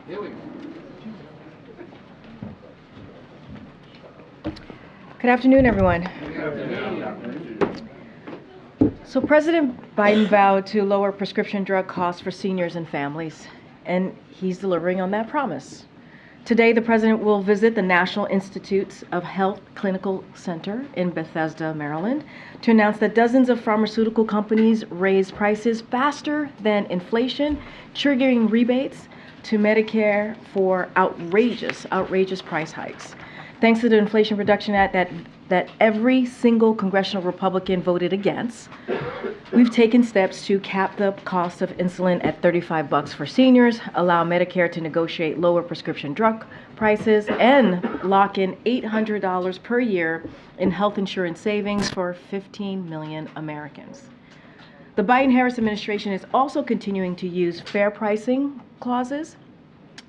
Here we go. Good afternoon, everyone. Good afternoon. So President Biden vowed to lower prescription drug costs for seniors and families, and he's delivering on that promise. Today, the president will visit the National Institutes of Health Clinical Center in Bethesda, Maryland, to announce that dozens of pharmaceutical companies raised prices faster than inflation, triggering rebates to Medicare for outrageous price hikes. Thanks to the Inflation Reduction Act that every single congressional Republican voted against, we've taken steps to cap the cost of insulin at $35 for seniors, allow Medicare to negotiate lower prescription drug prices, and lock in $800 per year in health insurance savings for 15 million Americans. The Biden-Harris administration is also continuing to use fair pricing clauses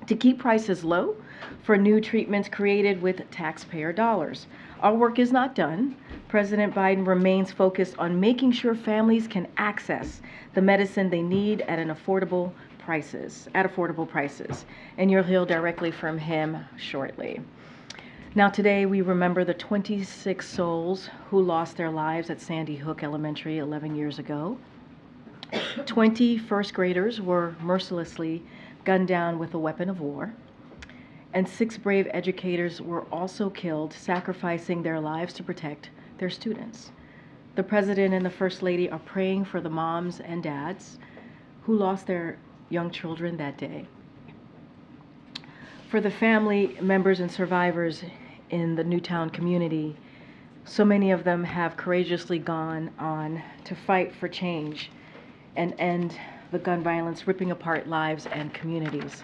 to keep prices low for new treatments created with taxpayer dollars. Our work is not done. President Biden remains focused on making sure families can access the medicine they need at affordable prices. And you'll hear directly from him shortly. Now today we remember the 26 souls who lost their lives at Sandy Hook Elementary 11 years ago. 20 first graders were mercilessly gunned down with a weapon of war. And 6 brave educators were also killed, sacrificing their lives to protect their students. The President and the First Lady are praying for the moms and dads who lost their young children that day. For the family members and survivors in the Newtown community, so many of them have courageously gone on to fight for change and end the gun violence ripping apart lives and communities.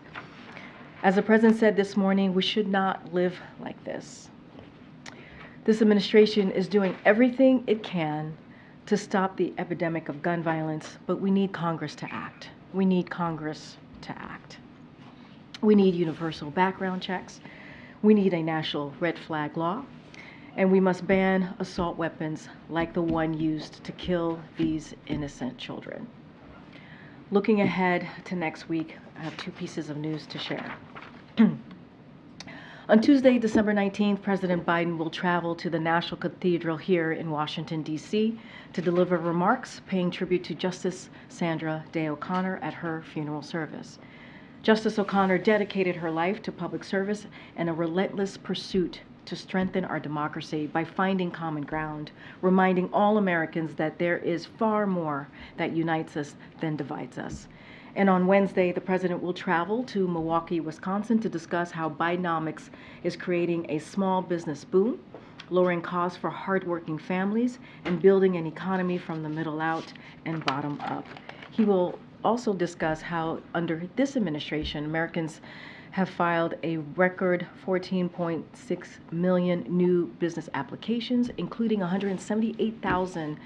As the President said this morning, we should not live like this. This administration is doing everything it can to stop the epidemic of gun violence, but we need Congress to act. We need Congress to act. We need universal background checks. We need a national red flag law. And we must ban assault weapons like the one used to kill these innocent children. Looking ahead to next week, I have 2 pieces of news to share. On Tuesday, December 19th, President Biden will travel to the National Cathedral here in Washington, D.C. to deliver remarks paying tribute to Justice Sandra Day O'Connor at her funeral service. Justice O'Connor dedicated her life to public service and a relentless pursuit to strengthen our democracy by finding common ground, reminding all Americans that there is far more that unites us than divides us. And on Wednesday, the President will travel to Milwaukee, Wisconsin to discuss how Bidenomics is creating a small business boom, lowering costs for hardworking families, and building an economy from the middle out and bottom up. He will also discuss how, under this administration, Americans have filed a record 14.6 million new business applications, including 178,000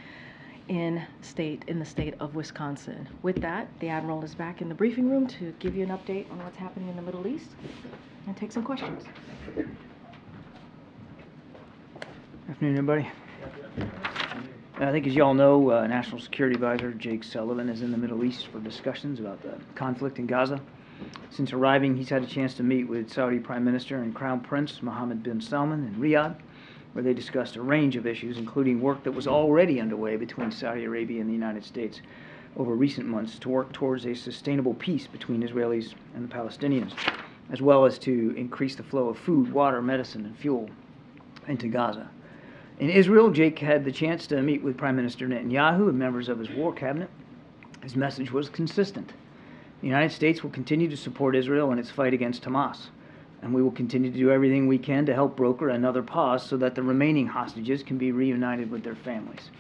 in the state of Wisconsin. With that, the Admiral is back in the briefing room to give you an update on what's happening in the Middle East and take some questions. Afternoon, everybody. I think, as you all know, National Security Advisor Jake Sullivan is in the Middle East for discussions about the conflict in Gaza. Since arriving, he's had a chance to meet with Saudi Prime Minister and Crown Prince Mohammed bin Salman in Riyadh, where they discussed a range of issues, including work that was already underway between Saudi Arabia and the United States over recent months to work towards a sustainable peace between Israelis and the Palestinians, as well as to increase the flow of food, water, medicine, and fuel into Gaza. In Israel, Jake had the chance to meet with Prime Minister Netanyahu and members of his war cabinet. His message was consistent. The United States will continue to support Israel in its fight against Hamas, and we will continue to do everything we can to help broker another pause so that the remaining hostages can be reunited with their families.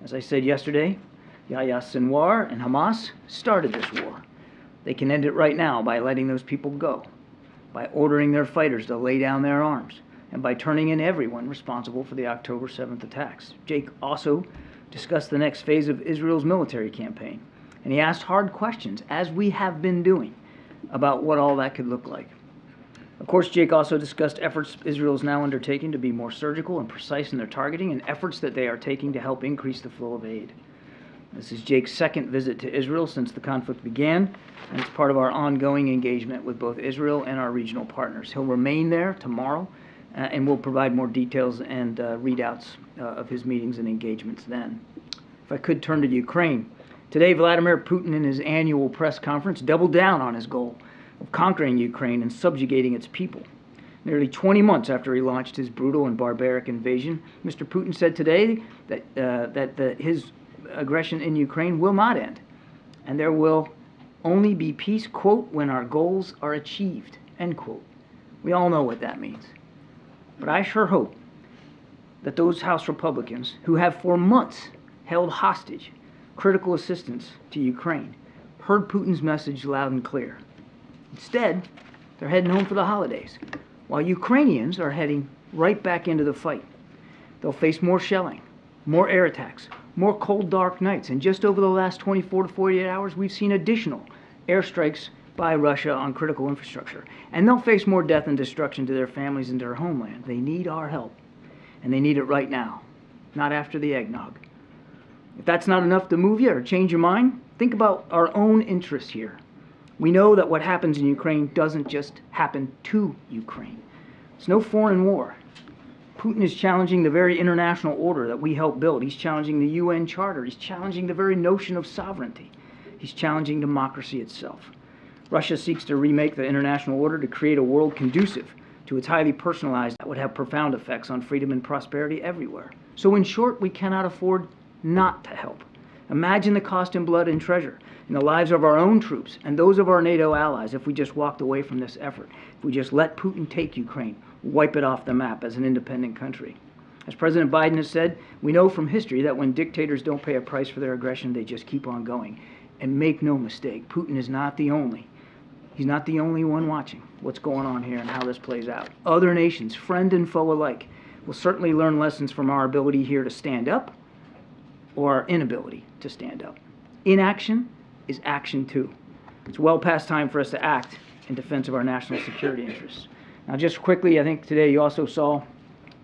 As I said yesterday, Yahya Sinwar and Hamas started this war. They can end it right now by letting those people go, by ordering their fighters to lay down their arms, and by turning in everyone responsible for the October 7th attacks. Jake also discussed the next phase of Israel's military campaign, and he asked hard questions, as we have been doing, about what all that could look like. Of course, Jake also discussed efforts Israel is now undertaking to be more surgical and precise in their targeting, and efforts that they are taking to help increase the flow of aid. This is Jake's second visit to Israel since the conflict began, and it's part of our ongoing engagement with both Israel and our regional partners. He'll remain there tomorrow, and we'll provide more details and readouts of his meetings and engagements then. If I could turn to Ukraine. Today, Vladimir Putin, in his annual press conference, doubled down on his goal of conquering Ukraine and subjugating its people. Nearly 20 months after he launched his brutal and barbaric invasion, Mr. Putin said today that his aggression in Ukraine will not end, and there will only be peace, quote, when our goals are achieved, end quote. We all know what that means. But I sure hope that those House Republicans who have for months held hostage critical assistance to Ukraine heard Putin's message loud and clear. Instead, they're heading home for the holidays, while Ukrainians are heading right back into the fight. They'll face more shelling, more air attacks, more cold, dark nights, and just over the last 24 to 48 hours, we've seen additional airstrikes by Russia on critical infrastructure. And they'll face more death and destruction to their families and their homeland. They need our help, and they need it right now, not after the eggnog. If that's not enough to move you or change your mind, think about our own interests here. We know that what happens in Ukraine doesn't just happen to Ukraine. It's no foreign war. Putin is challenging the very international order that we helped build. He's challenging the UN Charter. He's challenging the very notion of sovereignty. He's challenging democracy itself. Russia seeks to remake the international order to create a world conducive to its highly personalized that would have profound effects on freedom and prosperity everywhere. So in short, we cannot afford not to help. Imagine the cost in blood and treasure in the lives of our own troops and those of our NATO allies if we just walked away from this effort, if we just let Putin take Ukraine, wipe it off the map as an independent country. As President Biden has said, we know from history that when dictators don't pay a price for their aggression, they just keep on going. And make no mistake, Putin is not the only. He's not the only one watching what's going on here and how this plays out. Other nations, friend and foe alike, will certainly learn lessons from our ability here to stand up or our inability to stand up. Inaction is action too. It's well past time for us to act in defense of our national security interests. Now just quickly, I think today you also saw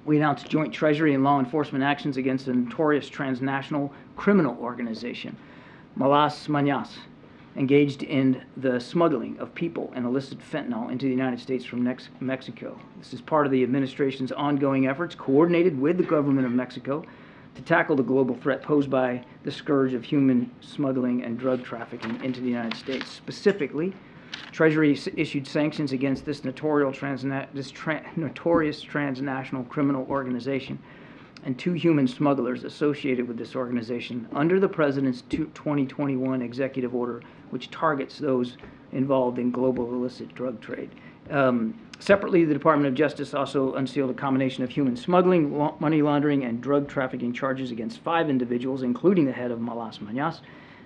we announced joint treasury and law enforcement actions against a notorious transnational criminal organization, Malas Mañas, engaged in the smuggling of people and illicit fentanyl into the United States from Mexico. This is part of the administration's ongoing efforts, coordinated with the government of Mexico, to tackle the global threat posed by the scourge of human smuggling and drug trafficking into the United States. Specifically, Treasury issued sanctions against this notorious transnational criminal organization and 2 human smugglers associated with this organization under the President's 2021 executive order, which targets those involved in global illicit drug trade. Separately, the Department of Justice also unsealed a combination of human smuggling, money laundering, and drug trafficking charges against 5 individuals, including the head of Malas Mañas.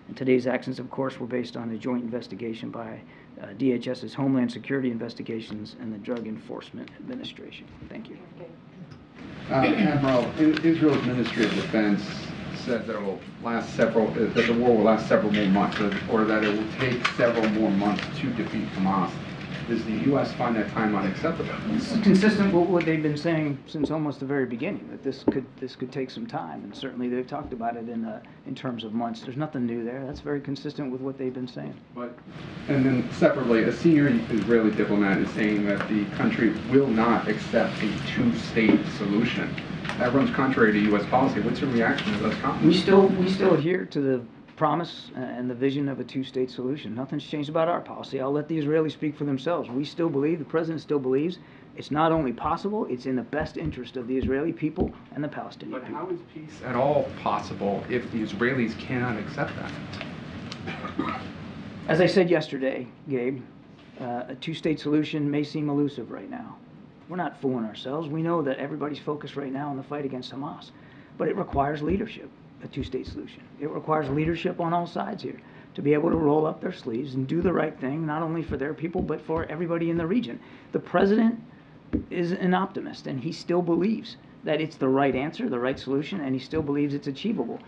And today's actions, of course, were based on a joint investigation by DHS's Homeland Security Investigations and the Drug Enforcement Administration. Thank you. Admiral, Israel's Ministry of Defense said that that the war will last several more months, or that it will take several more months to defeat Hamas. Does the U.S. find that time unacceptable? This is consistent with what they've been saying since almost the very beginning, that this could take some time, and certainly they've talked about it in terms of months. There's nothing new there. That's very consistent with what they've been saying. And then separately, a senior Israeli diplomat is saying that the country will not accept a 2-state solution. That runs contrary to U.S. policy. What's your reaction to those comments? We still adhere to the promise and the vision of a 2-state solution. Nothing's changed about our policy. I'll let the Israelis speak for themselves. We still believe, the president still believes, it's not only possible, it's in the best interest of the Israeli people and the Palestinian people. But how is peace at all possible if the Israelis cannot accept that? As I said yesterday, Gabe, a 2-state solution may seem elusive right now. We're not fooling ourselves. We know that everybody's focused right now on the fight against Hamas. But it requires leadership, a 2-state solution. It requires leadership on all sides here to be able to roll up their sleeves and do the right thing, not only for their people, but for everybody in the region. The president is an optimist, and he still believes that it's the right answer, the right solution, and he still believes it's achievable.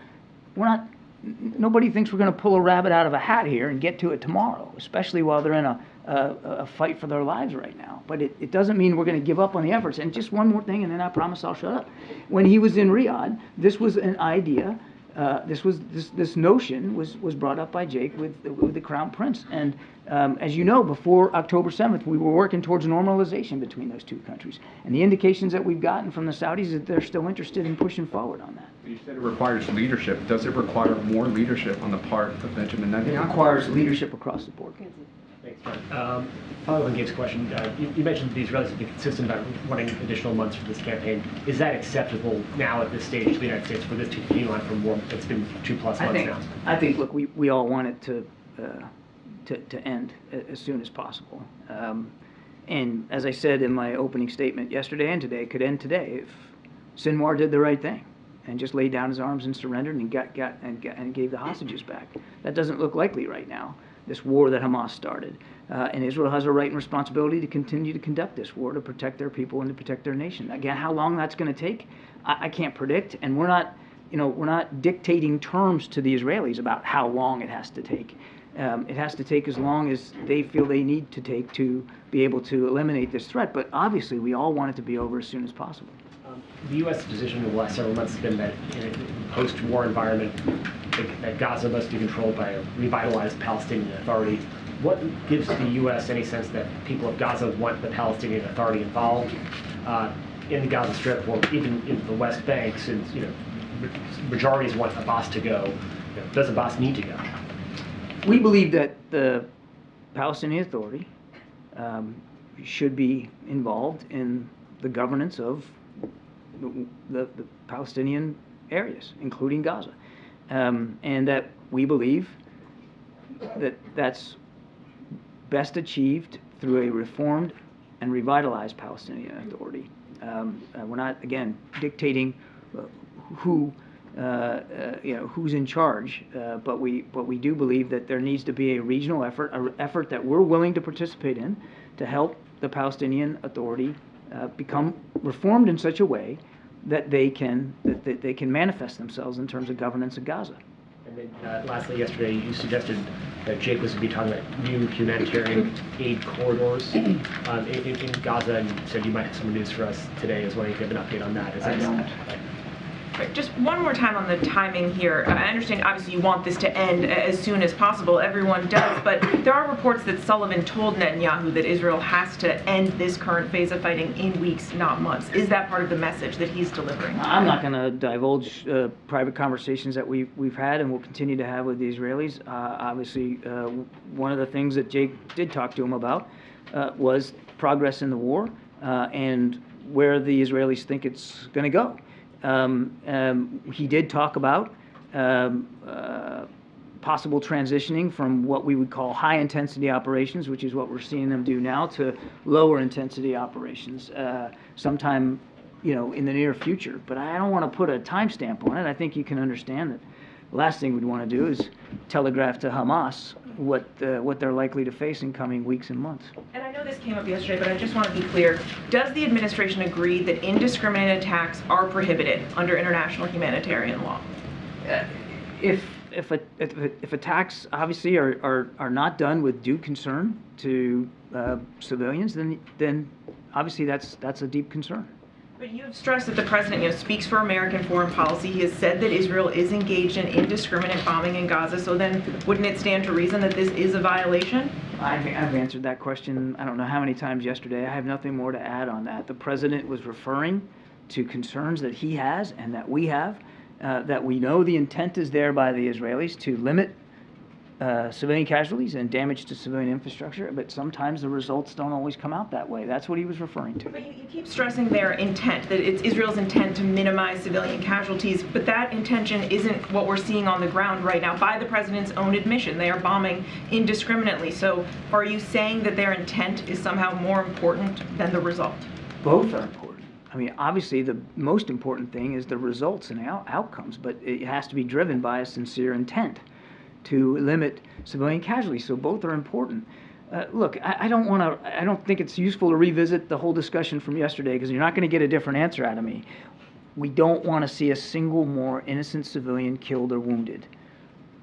Nobody thinks we're going to pull a rabbit out of a hat here and get to it tomorrow, especially while they're in a fight for their lives right now. But it doesn't mean we're going to give up on the efforts. And just one more thing, and then I promise I'll shut up. When he was in Riyadh, this was an idea This notion was brought up by Jake with the Crown Prince, and as you know, before October 7th, we were working towards normalization between those two countries, and the indications that we've gotten from the Saudis is that they're still interested in pushing forward on that. You said it requires leadership. Does it require more leadership on the part of Benjamin It Netanyahu? requires leadership across the board. Thanks, John. Following on Gabe's question, you mentioned the Israelis have been consistent about wanting additional months for this campaign. Is that acceptable now at this stage to the United States for this to continue on for more? It's been 2+ months now. I think, look, we all want it to end as soon as possible. And as I said in my opening statement yesterday and today, it could end today if Sinwar did the right thing and just laid down his arms and surrendered and gave the hostages back. That doesn't look likely right now, this war that Hamas started. And Israel has a right and responsibility to continue to conduct this war to protect their people and to protect their nation. Again, how long that's going to take, I can't predict, and we're not dictating terms to the Israelis about how long it has to take. It has to take as long as they feel they need to take to be able to eliminate this threat. But obviously, we all want it to be over as soon as possible. The U.S. position in the last several months has been that in a post-war environment, that Gaza must be controlled by a revitalized Palestinian Authority. What gives the U.S. any sense that people of Gaza want the Palestinian Authority involved in the Gaza Strip or even in the West Bank, since majorities want Abbas to go? Does Abbas need to go? We believe that the Palestinian Authority should be involved in the governance of the Palestinian areas, including Gaza, and that we believe that that's best achieved through a reformed and revitalized Palestinian Authority. We're not, again, dictating who's in charge, but we do believe that there needs to be a regional effort, an effort that we're willing to participate in to help the Palestinian Authority become reformed in such a way that they can manifest themselves in terms of governance of Gaza. And then lastly, yesterday you suggested that Jake was going to be talking about new humanitarian aid corridors in Gaza, and you said you might have some news for us today as well. You have an update on that. Is that Right, just one more time on the timing here. I understand obviously you want this to end as soon as possible. Everyone does, but there are reports that Sullivan told Netanyahu that Israel has to end this current phase of fighting in weeks, not months. Is that part of the message that he's delivering? I'm not going to divulge private conversations that we've had and will continue to have with the Israelis. Obviously, one of the things that Jake did talk to him about was progress in the war and where the Israelis think it's going to go. He did talk about possible transitioning from what we would call high-intensity operations, which is what we're seeing them do now, to lower-intensity operations sometime, in the near future. But I don't want to put a timestamp on it. I think you can understand that the last thing we'd want to do is telegraph to Hamas what they're likely to face in coming weeks and months. And I know this came up yesterday, but I just want to be clear. Does the administration agree that indiscriminate attacks are prohibited under international humanitarian law? If attacks obviously are not done with due concern to civilians, then obviously that's a deep concern. But you have stressed that the president, speaks for American foreign policy. He has said that Israel is engaged in indiscriminate bombing in Gaza. So then, wouldn't it stand to reason that this is a violation? I've answered that question I don't know how many times yesterday. I have nothing more to add on that. The president was referring to concerns that he has and that we have, that we know the intent is there by the Israelis to limit civilian casualties and damage to civilian infrastructure, but sometimes the results don't always come out that way. That's what he was referring to. But you keep stressing their intent, that it's Israel's intent to minimize civilian casualties, but that intention isn't what we're seeing on the ground right now by the president's own admission. They are bombing indiscriminately. So are you saying that their intent is somehow more important than the result? Both are important. I mean, obviously the most important thing is the results and outcomes, but it has to be driven by a sincere intent to limit civilian casualties. So both are important. Look, I don't think it's useful to revisit the whole discussion from yesterday because you're not going to get a different answer out of me. We don't want to see a single more innocent civilian killed or wounded.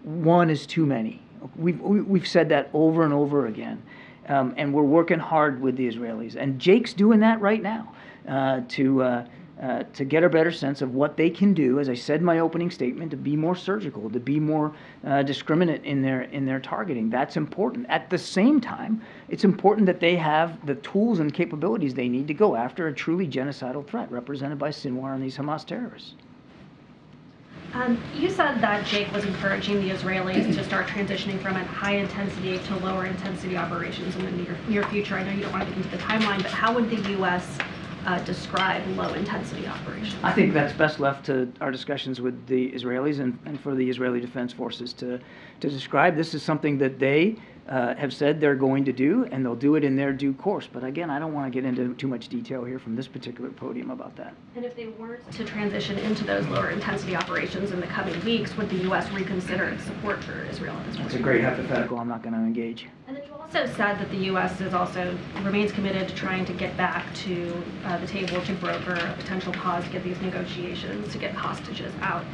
One is too many. We've said that over and over again. And we're working hard with the Israelis. And Jake's doing that right now to to get a better sense of what they can do, as I said in my opening statement, to be more surgical, to be more discriminate in their targeting. That's important. At the same time, it's important that they have the tools and capabilities they need to go after a truly genocidal threat represented by Sinwar and these Hamas terrorists. You said that Jake was encouraging the Israelis to start transitioning from a high-intensity to lower-intensity operations in the near future. I know you don't want to get into the timeline, but how would the U.S. Describe low-intensity operations? I think that's best left to our discussions with the Israelis and for the Israeli Defense Forces to describe. This is something that they have said they're going to do, and they'll do it in their due course. But again, I don't want to get into too much detail here from this particular podium about that. And if they weren't to transition into those lower-intensity operations in the coming weeks, would the U.S. reconsider its support for Israel at this point? That's a great hypothetical. I'm not going to engage. And then you also said that the U.S. remains committed to trying to get back to the table to broker a potential pause to get these negotiations, to get hostages out.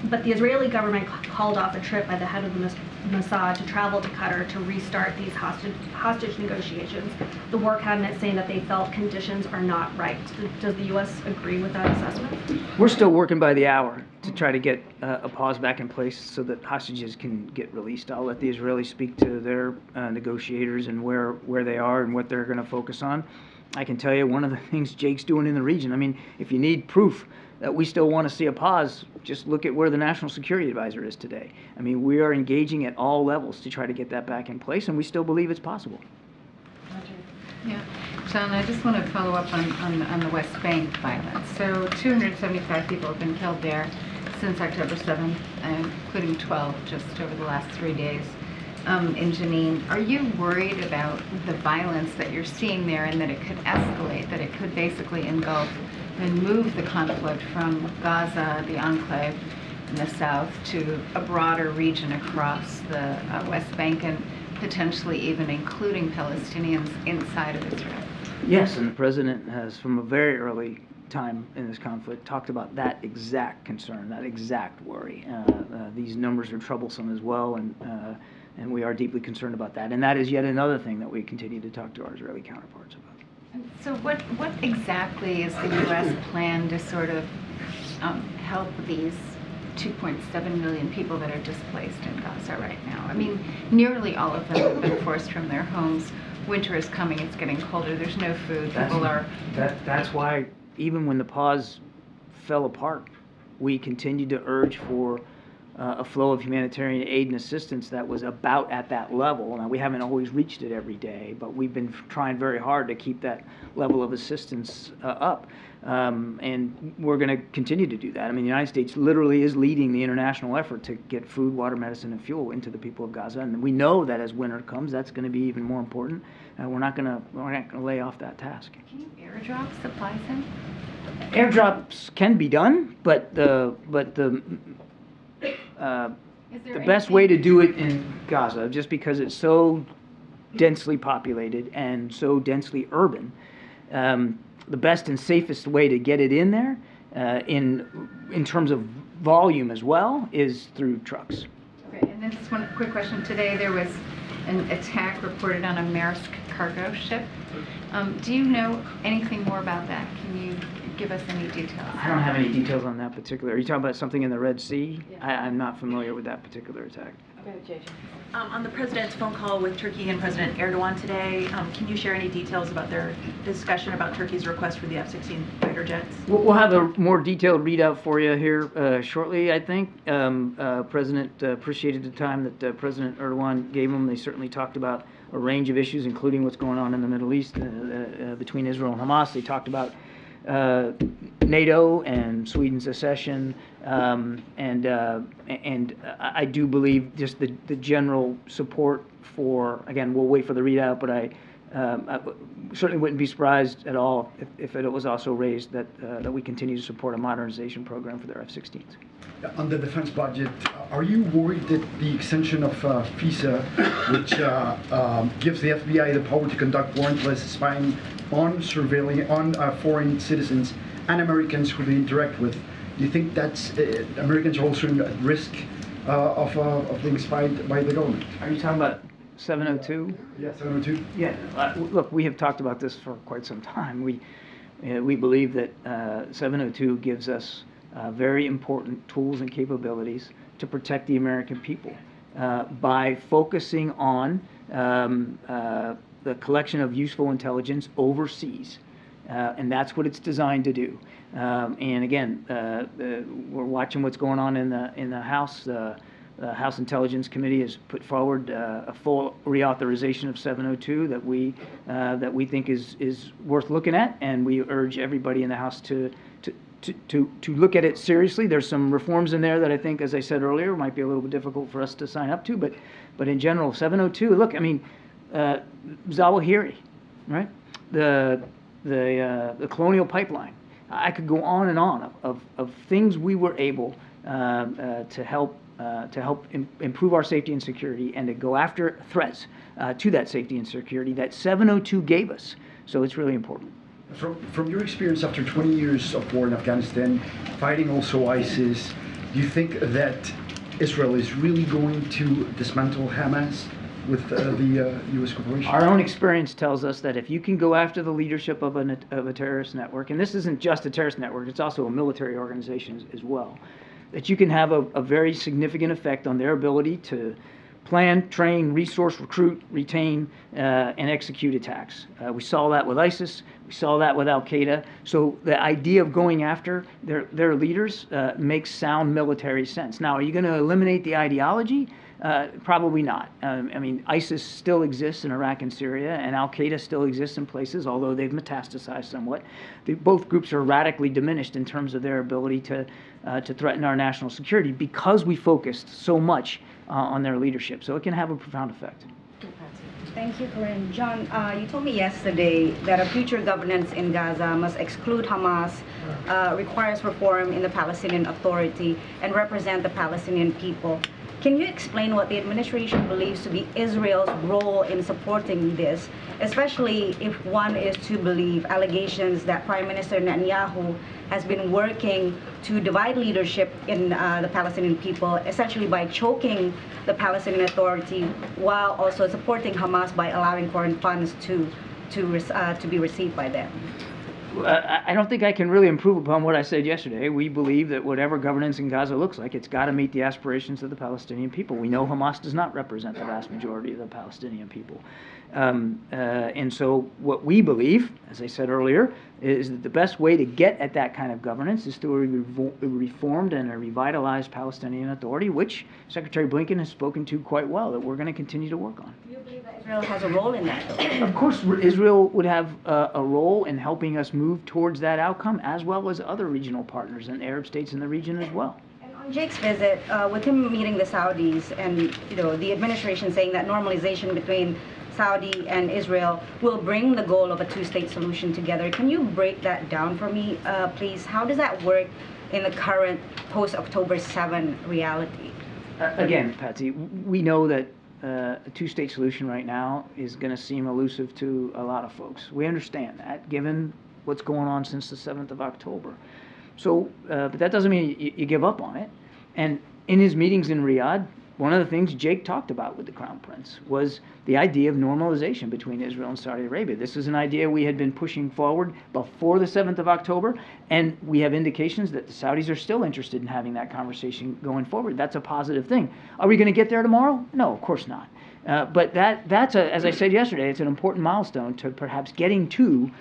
But the Israeli government called off a trip by the head of the Mossad to travel to Qatar to restart these hostage negotiations. The War Cabinet saying that they felt conditions are not right. Does the U.S. agree with that assessment? We're still working by the hour to try to get a pause back in place so that hostages can get released. I'll let the Israelis speak to their negotiators and where they are and what they're going to focus on. I can tell you one of the things Jake's doing in the region. I mean, if you need proof that we still want to see a pause, just look at where the National Security Advisor is today. I mean, we are engaging at all levels to try to get that back in place, and we still believe it's possible. Yeah, John, I just want to follow up on the West Bank violence. So 275 people have been killed there since October 7th, including 12 just over the last 3 days in Jenin. Are you worried about the violence that you're seeing there and that it could escalate, that it could basically engulf and move the conflict from Gaza, the enclave in the south, to a broader region across the West Bank and potentially even including Palestinians inside of Israel? Yes, and the president has, from a very early time in this conflict, talked about that exact concern, that exact worry. These numbers are troublesome as well, and we are deeply concerned about that. And that is yet another thing that we continue to talk to our Israeli counterparts about. So what exactly is the U.S. plan to sort of help these 2.7 million people that are displaced in Gaza right now? I mean, nearly all of them have been forced from their homes. Winter is coming, it's getting colder, there's no food, people are... That's why, even when the pause fell apart, we continued to urge for a flow of humanitarian aid and assistance that was about at that level. Now, we haven't always reached it every day, but we've been trying very hard to keep that level of assistance up. And we're going to continue to do that. I mean, the United States literally is leading the international effort to get food, water, medicine, and fuel into the people of Gaza. And we know that as winter comes, that's going to be even more important. We're not going to lay off that task. Can you airdrop supplies in? Airdrops can be done, but the best way to do it in Gaza, just because it's so densely populated and so densely urban, the best and safest way to get it in there, in terms of volume as well, is through trucks. Okay, and then just one quick question. Today there was an attack reported on a Maersk cargo ship. Do you know anything more about that? Can you give us any details? I don't have any details on that particular. Are you talking about something in the Red Sea? Yeah. I'm not familiar with that particular attack. Okay, JJ. On the president's phone call with Turkey and President Erdogan today, can you share any details about their discussion about Turkey's request for the F-16 fighter jets? We'll have a more detailed readout for you here shortly, I think. President appreciated the time that President Erdogan gave him. They certainly talked about a range of issues, including what's going on in the Middle East between Israel and Hamas. They talked about NATO and Sweden's accession, and I do believe just the general support for, again, we'll wait for the readout, but I certainly wouldn't be surprised at all if it was also raised that we continue to support a modernization program for their F-16s. On the defense budget, are you worried that the extension of FISA, which gives the FBI the power to conduct warrantless spying on surveilling on foreign citizens and Americans who they interact with, do you think that's Americans are also at risk of being spied by the government? Are you talking about 702? Yeah, 702. Yeah. Look, we have talked about this for quite some time. We believe that 702 gives us very important tools and capabilities to protect the American people by focusing on the collection of useful intelligence overseas. And that's what it's designed to do. And again, we're watching what's going on in the House. The House Intelligence Committee has put forward a full reauthorization of 702 that we think is worth looking at, and we urge everybody in the House to look at it seriously. There's some reforms in there that I think, as I said earlier, might be a little bit difficult for us to sign up to, but in general, 702. Look, I mean, Zawahiri, right? The colonial pipeline. I could go on and on of things we were able to help improve our safety and security, and to go after threats to that safety and security that 702 gave us. So it's really important. From your experience after 20 years of war in Afghanistan, fighting also ISIS, do you think that Israel is really going to dismantle Hamas with the U.S. corporation? Our own experience tells us that if you can go after the leadership of a terrorist network, and this isn't just a terrorist network, it's also a military organization as well, that you can have a very significant effect on their ability to plan, train, resource, recruit, retain, and execute attacks. We saw that with ISIS. We saw that with Al-Qaeda. So the idea of going after their leaders makes sound military sense. Now, are you going to eliminate the ideology? Probably not. I mean, ISIS still exists in Iraq and Syria, and Al-Qaeda still exists in places, although they've metastasized somewhat. Both groups are radically diminished in terms of their ability to threaten our national security because we focused so much on their leadership. So it can have a profound effect. Thank you, Karine. John, you told me yesterday that a future governance in Gaza must exclude Hamas, requires reform in the Palestinian Authority, and represent the Palestinian people. Can you explain what the administration believes to be Israel's role in supporting this, especially if one is to believe allegations that Prime Minister Netanyahu has been working to divide leadership in the Palestinian people, essentially by choking the Palestinian Authority while also supporting Hamas by allowing foreign funds to be received by them? I don't think I can really improve upon what I said yesterday. We believe that whatever governance in Gaza looks like, it's got to meet the aspirations of the Palestinian people. We know Hamas does not represent the vast majority of the Palestinian people. And so what we believe, as I said earlier, is that the best way to get at that kind of governance is through a reformed and a revitalized Palestinian Authority, which Secretary Blinken has spoken to quite well, that we're going to continue to work on. Do you believe that Israel has a role in that? Of course, Israel would have a role in helping us move towards that outcome, as well as other regional partners and Arab states in the region as well. And on Jake's visit, with him meeting the Saudis and the administration saying that normalization between Saudi and Israel will bring the goal of a two-state solution together. Can you break that down for me, please? How does that work in the current post-October 7 reality? Again, Patsy, we know that a two-state solution right now is going to seem elusive to a lot of folks. We understand that, given what's going on since the 7th of October. So, but that doesn't mean you give up on it. And in his meetings in Riyadh, one of the things Jake talked about with the Crown Prince was the idea of normalization between Israel and Saudi Arabia. This is an idea we had been pushing forward before the 7th of October, and we have indications that the Saudis are still interested in having that conversation going forward. That's a positive thing. Are we going to get there tomorrow? No, of course not. But that's, as I said yesterday, it's an important milestone to perhaps getting to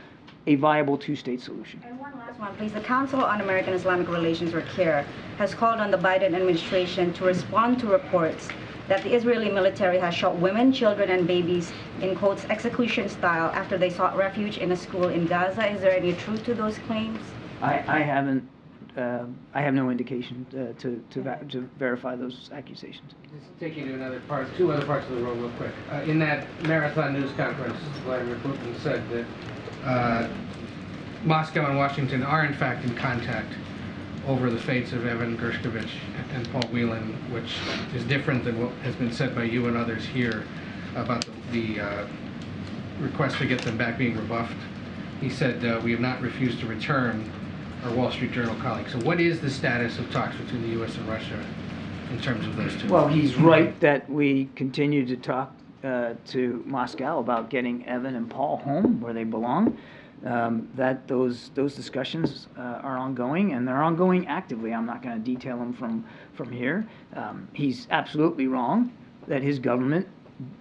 a viable two-state solution. And one last one, please. The Council on American-Islamic Relations, or CAIR, has called on the Biden administration to respond to reports that the Israeli military has shot women, children, and babies in, quotes, execution style after they sought refuge in a school in Gaza. Is there any truth to those claims? I have no indication to verify those accusations. Just take you to another part, two other parts of the room real quick. In that marathon news conference, Vladimir Putin said that Moscow and Washington are in fact in contact over the fates of Evan Gershkovich and Paul Whelan, which is different than what has been said by you and others here about the request to get them back being rebuffed. He said, we have not refused to return our Wall Street Journal colleagues. So what is the status of talks between the U.S. and Russia in terms of those two? Well, he's right that we continue to talk to Moscow about getting Evan and Paul home where they belong. That those discussions are ongoing, and they're ongoing actively. I'm not going to detail them from here. He's absolutely wrong that his government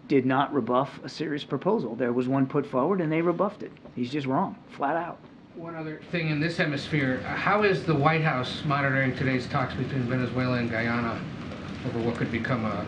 did not rebuff a serious proposal. There was one put forward, and they rebuffed it. He's just wrong, flat out. One other thing in this hemisphere, how is the White House monitoring today's talks between Venezuela and Guyana over what could become a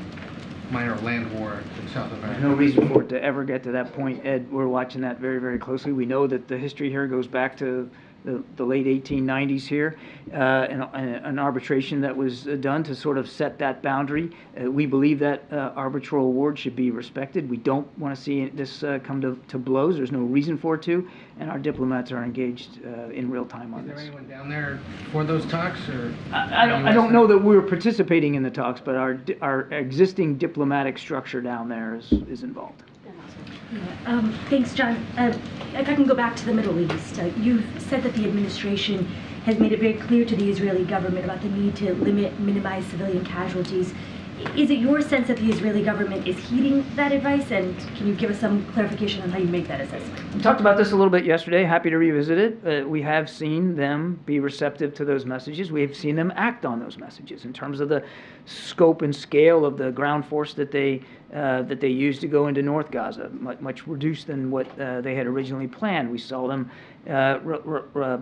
minor land war in South America? There's no reason for it to ever get to that point, Ed. We're watching that very, very closely. We know that the history here goes back to the late 1890s here, an arbitration that was done to sort of set that boundary. We believe that arbitral award should be respected. We don't want to see this come to blows. There's no reason for it to, and our diplomats are engaged in real time on this. Is there anyone down there for those talks, or? I don't know that we're participating in the talks, but our existing diplomatic structure down there is involved. Thanks, John. If I can go back to the Middle East, you've said that the administration has made it very clear to the Israeli government about the need to minimize civilian casualties. Is it your sense that the Israeli government is heeding that advice, and can you give us some clarification on how you make that assessment? We talked about this a little bit yesterday. Happy to revisit it. We have seen them be receptive to those messages. We have seen them act on those messages in terms of the scope and scale of the ground force that they used to go into North Gaza, much reduced than what they had originally planned. We saw them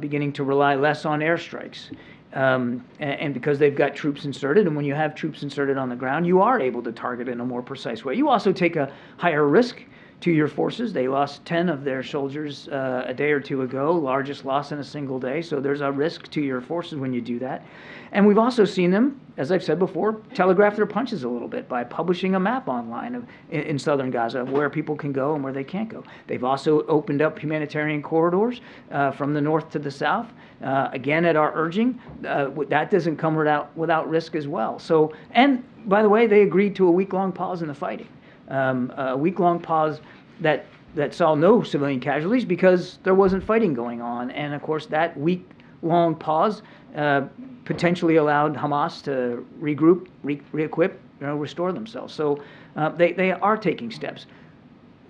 beginning to rely less on airstrikes. And because they've got troops inserted, and when you have troops inserted on the ground, you are able to target in a more precise way. You also take a higher risk to your forces. They lost 10 of their soldiers a day or two ago, largest loss in a single day, so there's a risk to your forces when you do that. And we've also seen them, as I've said before, telegraph their punches a little bit by publishing a map online in southern Gaza of where people can go and where they can't go. They've also opened up humanitarian corridors from the north to the south. Again, at our urging, that doesn't come without risk as well. So, and by the way, they agreed to a week-long pause in the fighting. A week-long pause that saw no civilian casualties because there wasn't fighting going on. And of course, that week-long pause potentially allowed Hamas to regroup, re-equip, restore themselves. So they are taking steps.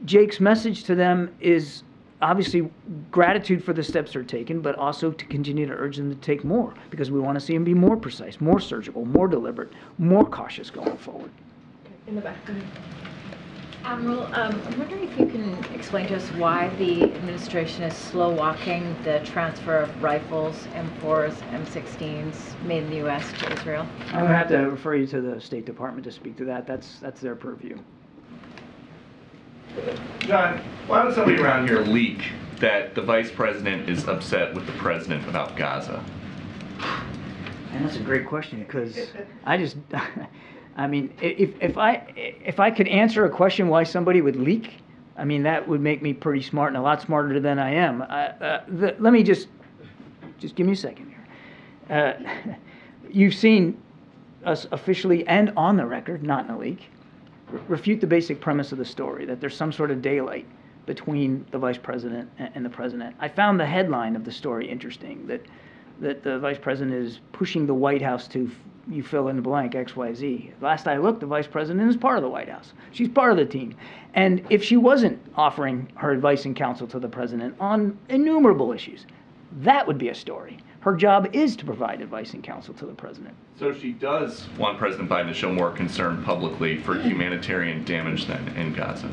Jake's message to them is obviously gratitude for the steps they're taking, but also to continue to urge them to take more, because we want to see them be more precise, more surgical, more deliberate, more cautious going forward. In the back. Go ahead. Admiral, I'm wondering if you can explain to us why the administration is slow-walking the transfer of rifles, M4s, M16s made in the U.S. to Israel. I'm going to have to refer you to the State Department to speak to that. That's their purview. John, why would somebody around here leak that the vice president is upset with the president about Gaza? And that's a great question, because I mean, if I could answer a question why somebody would leak, I mean, that would make me pretty smart and a lot smarter than I am. Let me just give me a second here. You've seen us officially and on the record, not in a leak, refute the basic premise of the story, that there's some sort of daylight between the vice president and the president. I found the headline of the story interesting, that the vice president is pushing the White House to, you fill in the blank, XYZ. Last I looked, the vice president is part of the White House. She's part of the team. And if she wasn't offering her advice and counsel to the president on innumerable issues, that would be a story. Her job is to provide advice and counsel to the president. So she does want President Biden to show more concern publicly for humanitarian damage then in Gaza.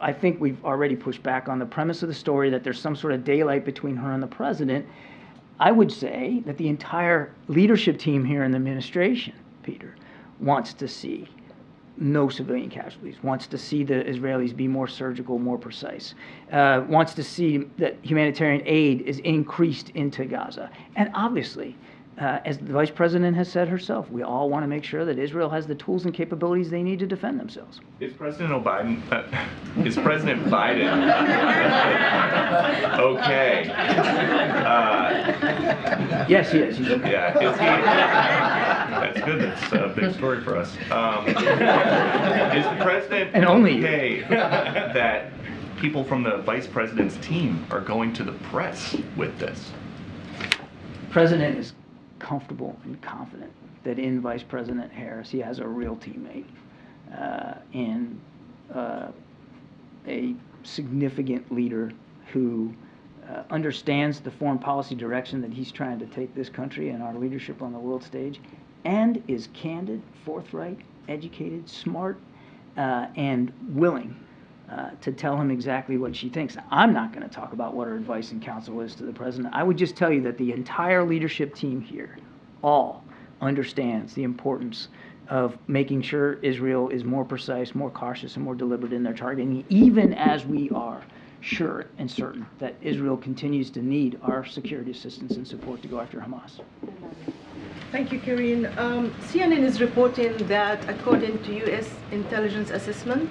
I think we've already pushed back on the premise of the story that there's some sort of daylight between her and the president. I would say that the entire leadership team here in the administration, Peter, wants to see no civilian casualties, wants to see the Israelis be more surgical, more precise, wants to see that humanitarian aid is increased into Gaza. And obviously, as the vice president has said herself, we all want to make sure that Israel has the tools and capabilities they need to defend themselves. Is President Biden okay? Yes, he is. He's okay. Yeah, that's good. That's a big story for us. Is the president okay that people from the vice president's team are going to the press with this? President is comfortable and confident that in Vice President Harris he has a real teammate, and a significant leader who understands the foreign policy direction that he's trying to take this country and our leadership on the world stage, and is candid, forthright, educated, smart, and willing to tell him exactly what she thinks. I'm not going to talk about what her advice and counsel is to the president. I would just tell you that the entire leadership team here all understands the importance of making sure Israel is more precise, more cautious, and more deliberate in their targeting, even as we are sure and certain that Israel continues to need our security assistance and support to go after Hamas. Thank you, Karine. CNN is reporting that, according to U.S. intelligence assessment,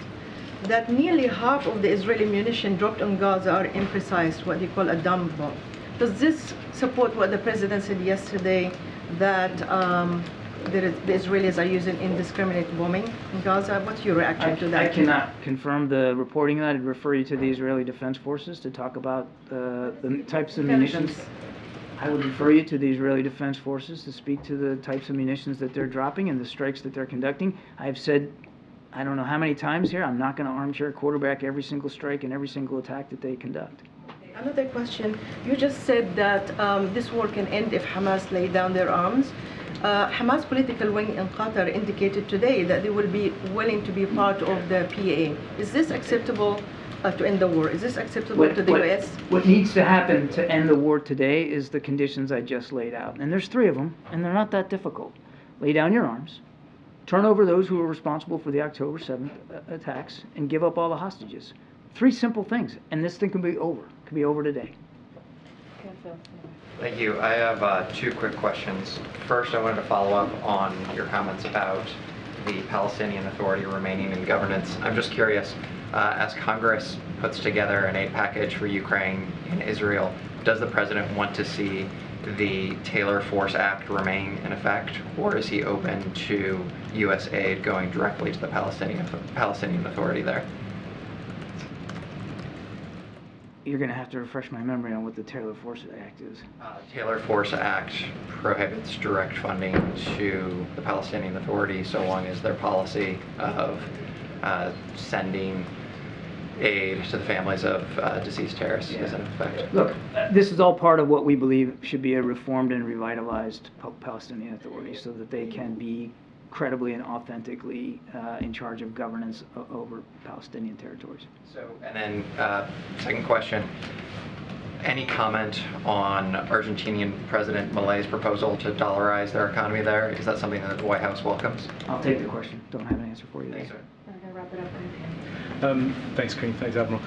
that nearly half of the Israeli munitions dropped on Gaza are imprecise, what they call a dumb bomb. Does this support what the president said yesterday, that the Israelis are using indiscriminate bombing in Gaza? What's your reaction to that? I cannot confirm the reporting of that. I'd refer you to the Israeli Defense Forces to talk about the types of munitions. I would refer you to the Israeli Defense Forces to speak to the types of munitions that they're dropping and the strikes that they're conducting. I've said, I don't know how many times here, I'm not going to armchair quarterback every single strike and every single attack that they conduct. Another question. You just said that this war can end if Hamas lay down their arms. Hamas political wing in Qatar indicated today that they will be willing to be part of the PA. Is this acceptable to end the war? Is this acceptable to the U.S.? What needs to happen to end the war today is the conditions I just laid out. And there's 3 of them, and they're not that difficult. Lay down your arms, turn over those who were responsible for the October 7th attacks, and give up all the hostages. 3 simple things, and this thing can be over. It can be over today. Thank you. I have 2 quick questions. First, I wanted to follow up on your comments about the Palestinian Authority remaining in governance. I'm just curious, as Congress puts together an aid package for Ukraine and Israel, does the president want to see the Taylor Force Act remain in effect, or is he open to U.S. aid going directly to the Palestinian Authority there? You're going to have to refresh my memory on what the Taylor Force Act is. Taylor Force Act prohibits direct funding to the Palestinian Authority so long as their policy of sending aid to the families of deceased terrorists is in effect. Look, this is all part of what we believe should be a reformed and revitalized Palestinian Authority so that they can be credibly and authentically in charge of governance over Palestinian territories. So, and then second question, any comment on Argentinian President Milei's proposal to dollarize their economy there? Is that something that the White House welcomes? I'll take the question. Don't have an answer for you there. Thanks, sir. I'm going to wrap it up. Thanks, Karine. Thanks, Admiral.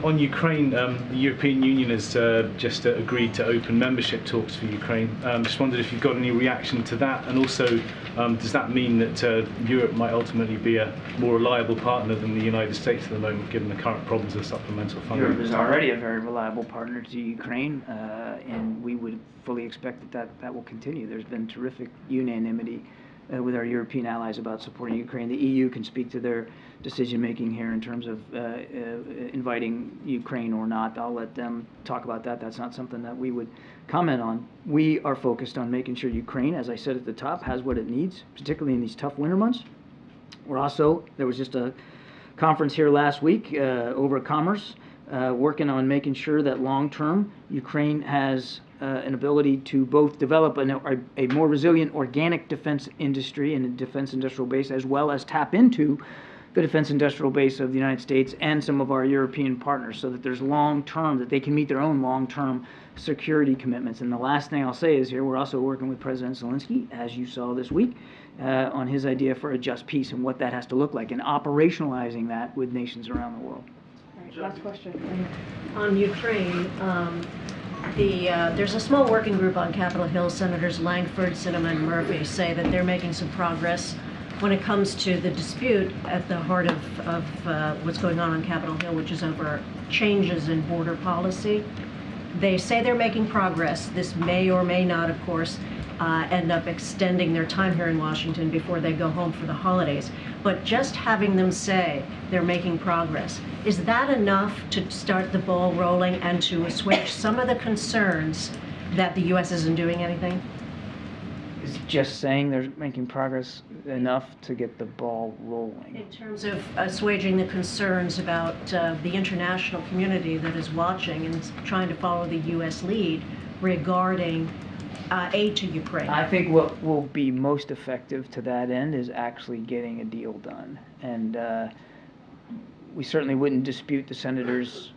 On Ukraine, the European Union has just agreed to open membership talks for Ukraine. Just wondered if you've got any reaction to that, and also does that mean that Europe might ultimately be a more reliable partner than the United States at the moment, given the current problems of supplemental funding? Europe is already a very reliable partner to Ukraine, and we would fully expect that will continue. There's been terrific unanimity with our European allies about supporting Ukraine. The EU can speak to their decision-making here in terms of inviting Ukraine or not. I'll let them talk about that. That's not something that we would comment on. We are focused on making sure Ukraine, as I said at the top, has what it needs, particularly in these tough winter months. We're also, there was just a conference here last week over commerce, working on making sure that long-term Ukraine has an ability to both develop a more resilient organic defense industry and a defense industrial base, as well as tap into the defense industrial base of the United States and some of our European partners, so that there's long-term, that they can meet their own long-term security commitments. And the last thing I'll say is here, we're also working with President Zelensky, as you saw this week, on his idea for a just peace and what that has to look like, and operationalizing that with nations around the world. All right, last question. On Ukraine, there's a small working group on Capitol Hill. Senators Langford, Sinema, and Murphy say that they're making some progress when it comes to the dispute at the heart of what's going on Capitol Hill, which is over changes in border policy. They say they're making progress. This may or may not, of course, end up extending their time here in Washington before they go home for the holidays. But just having them say they're making progress, is that enough to start the ball rolling and to assuage some of the concerns that the U.S. isn't doing anything? is just saying they're making progress enough to get the ball rolling. In terms of assuaging the concerns about the international community that is watching and is trying to follow the U.S. lead regarding aid to Ukraine. I think what will be most effective to that end is actually getting a deal done. And we certainly wouldn't dispute the senator's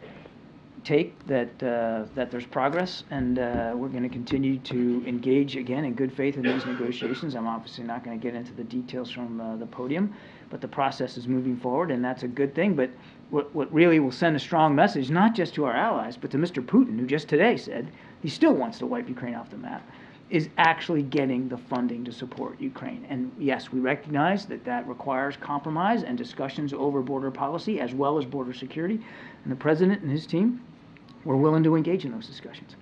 take that there's progress, and we're going to continue to engage again in good faith in these negotiations. I'm obviously not going to get into the details from the podium, but the process is moving forward, and that's a good thing. But what really will send a strong message, not just to our allies, but to Mr. Putin, who just today said he still wants to wipe Ukraine off the map, is actually getting the funding to support Ukraine. And yes, we recognize that that requires compromise and discussions over border policy as well as border security. And the president and his team were willing to engage in those discussions.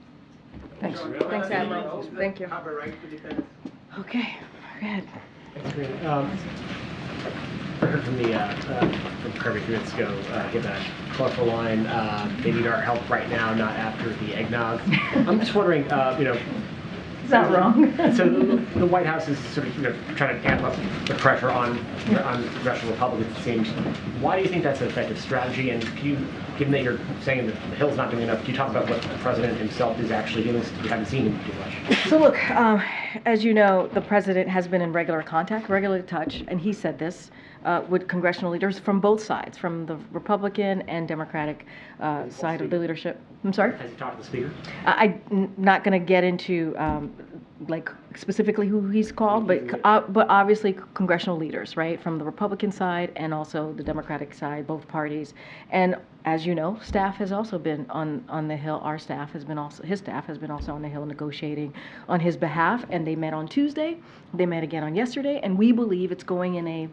Thanks. Thanks, Admiral. Thank you. Okay, go ahead. Thanks, Karine. I heard from Kirby a few minutes ago, give that colorful line, they need our help right now, not after the eggnog. I'm just wondering, Is that wrong? So the White House is sort of trying to amp up the pressure on Congressional Republicans, it seems. Why do you think that's an effective strategy? And can you, given that you're saying that the Hill's not doing enough, can you talk about what the president himself is actually doing? We haven't seen him do much. So look, as you know, the president has been in regular contact, regular touch, and he said this with congressional leaders from both sides, from the Republican and Democratic side of the leadership. I'm sorry? Has he talked to the Speaker? I'm not going to get into like specifically who he's called, but obviously congressional leaders, right, from the Republican side and also the Democratic side, both parties. And as you know, staff has also been on the Hill. Our staff has been also, his staff has been also on the Hill negotiating on his behalf. And they met on Tuesday. They met again on yesterday. And we believe it's going in a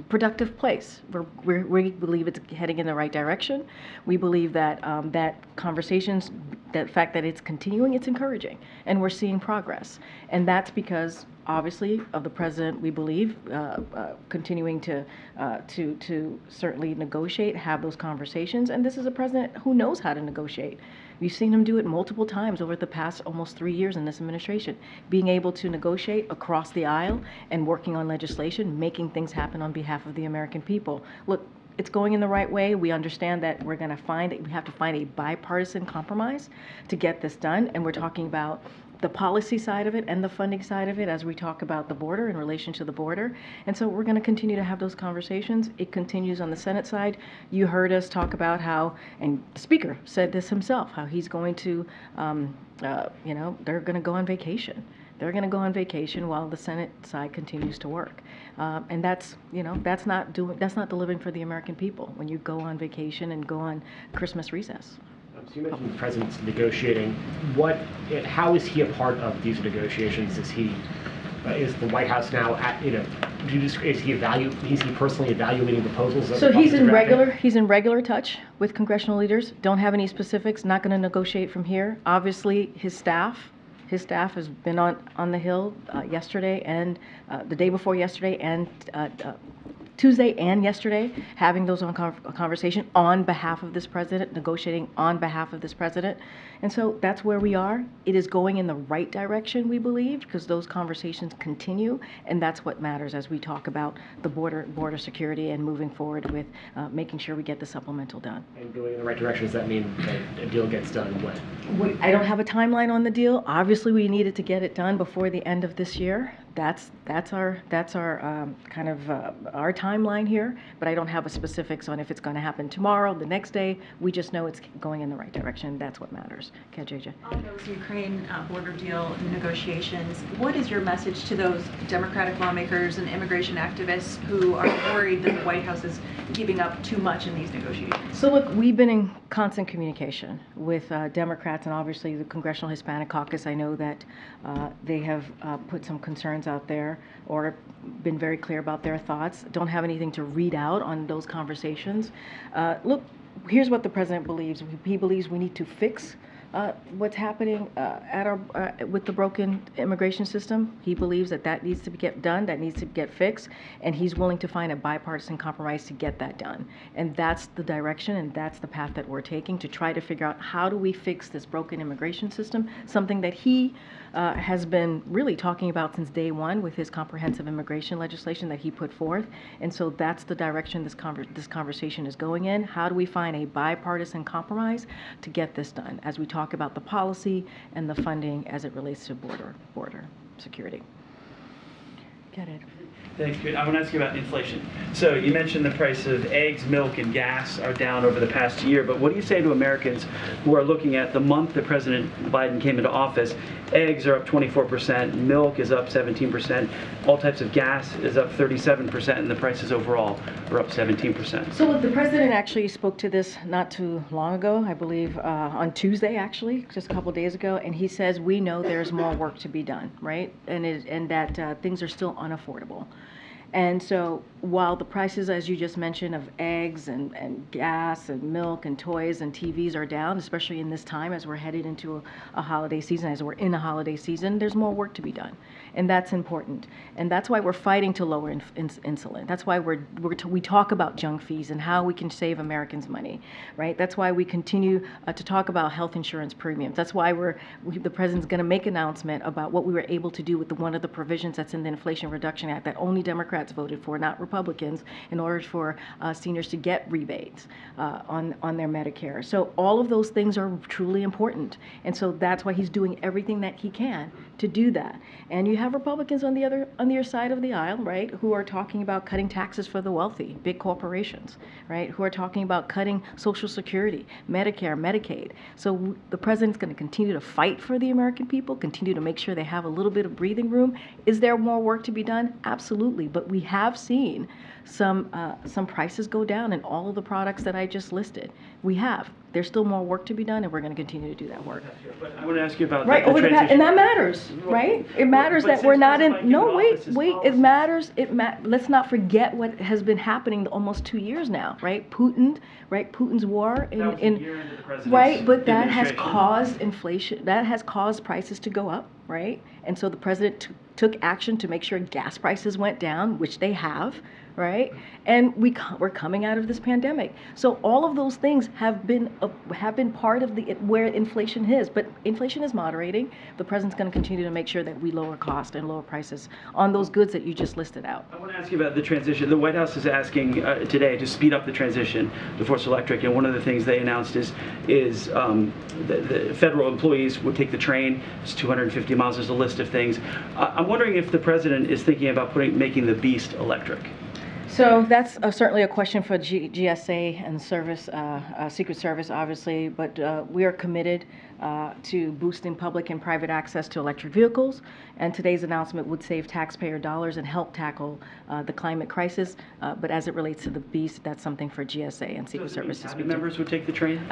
productive place. We believe it's heading in the right direction. We believe that that conversations, the fact that it's continuing, it's encouraging, and we're seeing progress. And that's because, obviously, of the president, we believe, continuing to certainly negotiate, have those conversations. And this is a president who knows how to negotiate. We've seen him do it multiple times over the past almost 3 years in this administration, being able to negotiate across the aisle and working on legislation, making things happen on behalf of the American people. Look, it's going in the right way. We understand that we have to find a bipartisan compromise to get this done. And we're talking about the policy side of it and the funding side of it as we talk about the border in relation to the border. And so we're going to continue to have those conversations. It continues on the Senate side. You heard us talk about how, and the Speaker said this himself, how he's going to, they're going to go on vacation. They're going to go on vacation while the Senate side continues to work. And that's not delivering for the American people when you go on vacation and go on Christmas recess. So you mentioned the president's negotiating. How is he a part of these negotiations? Is the White House now is he personally evaluating proposals? So he's in regular touch with congressional leaders. Don't have any specifics. Not going to negotiate from here. Obviously, his staff has been on the Hill yesterday and the day before yesterday and Tuesday and yesterday, having those conversation on behalf of this president, negotiating on behalf of this president. And so that's where we are. It is going in the right direction, we believe, because those conversations continue, and that's what matters as we talk about the border security and moving forward with making sure we get the supplemental done. And going in the right direction, does that mean that a deal gets done when? I don't have a timeline on the deal. Obviously, we needed to get it done before the end of this year. That's our kind of our timeline here, but I don't have a specifics on if it's going to happen tomorrow, the next day. We just know it's going in the right direction. That's what matters. Okay, JJ. On those Ukraine border deal negotiations, what is your message to those Democratic lawmakers and immigration activists who are worried that the White House is giving up too much in these negotiations? So look, we've been in constant communication with Democrats and obviously the Congressional Hispanic Caucus. I know that they have put some concerns out there or been very clear about their thoughts. Don't have anything to read out on those conversations. Look, here's what the president believes. He believes we need to fix what's happening at our with the broken immigration system. He believes that that needs to get done, that needs to get fixed, and he's willing to find a bipartisan compromise to get that done. And that's the direction, and that's the path that we're taking to try to figure out how do we fix this broken immigration system, something that he has been really talking about since day one with his comprehensive immigration legislation that he put forth. And so that's the direction this conversation is going in. How do we find a bipartisan compromise to get this done as we talk about the policy and the funding as it relates to border security? Get it. Thanks. I want to ask you about inflation. So you mentioned the price of eggs, milk, and gas are down over the past year, but what do you say to Americans who are looking at the month that President Biden came into office? Eggs are up 24%, milk is up 17%, all types of gas is up 37%, and the prices overall are up 17%. So the president actually spoke to this not too long ago, I believe on Tuesday actually, just a couple of days ago, and he says we know there's more work to be done, right? And that things are still unaffordable. And so while the prices, as you just mentioned, of eggs and gas and milk and toys and TVs are down, especially in this time as we're headed into a holiday season, as we're in a holiday season, there's more work to be done. And that's important. And that's why we're fighting to lower insulin. That's why we talk about junk fees and how we can save Americans money, right? That's why we continue to talk about health insurance premiums. That's why the president's going to make an announcement about what we were able to do with one of the provisions that's in the Inflation Reduction Act that only Democrats voted for, not Republicans, in order for seniors to get rebates on their Medicare. So all of those things are truly important. And so that's why he's doing everything that he can to do that. And you have Republicans on the other side of the aisle, right, who are talking about cutting taxes for the wealthy, big corporations, right, who are talking about cutting Social Security, Medicare, Medicaid. So the president's going to continue to fight for the American people, continue to make sure they have a little bit of breathing room. Is there more work to be done? Absolutely. But we have seen some prices go down in all of the products that I just listed. We have. There's still more work to be done, and we're going to continue to do that work. But I want to ask you about right, the transition. And that matters, right? It matters that we're not in. No, wait. It matters. Let's not forget what has been happening almost 2 years now, right? Putin's war right, but that has caused inflation. That has caused prices to go up, right? And so the president took action to make sure gas prices went down, which they have, right? And we're coming out of this pandemic. So all of those things have been part of where inflation is. But inflation is moderating. The president's going to continue to make sure that we lower cost and lower prices on those goods that you just listed out. I want to ask you about the transition. The White House is asking today to speed up the transition to Force Electric, and one of the things they announced is the federal employees would take the train. It's 250 miles. There's a list of things. I'm wondering if the president is thinking about making the Beast electric. So that's certainly a question for GSA and Secret Service, obviously, but we are committed to boosting public and private access to electric vehicles, and today's announcement would save taxpayer dollars and help tackle the climate crisis. But as it relates to the Beast, that's something for GSA and Secret Service to speak to. Members would take the train?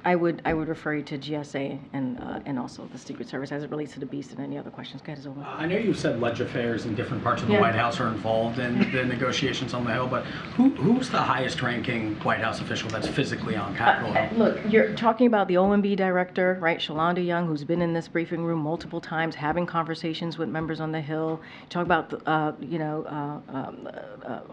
I would refer you to GSA and also the Secret Service as it relates to the Beast and any other questions. Go ahead, Zola. I know you've said legislators in different parts of the White House are involved in the negotiations on the Hill, but who's the highest ranking White House official that's physically on Capitol Hill? Look, you're talking about the OMB director, right, Shalonda Young, who's been in this briefing room multiple times, having conversations with members on the Hill. You talk about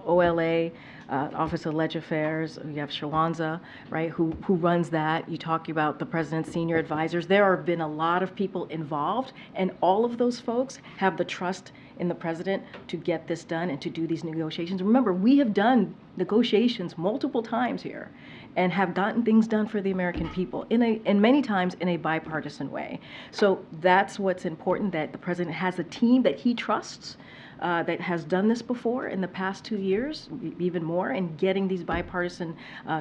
OLA, Office of Leg Affairs. You have Shalonda, right, who runs that. You talk about the president's senior advisors. There have been a lot of people involved, and all of those folks have the trust in the president to get this done and to do these negotiations. Remember, we have done negotiations multiple times here and have gotten things done for the American people and many times in a bipartisan way. So that's what's important, that the president has a team that he trusts that has done this before in the past 2 years, even more, and getting these bipartisan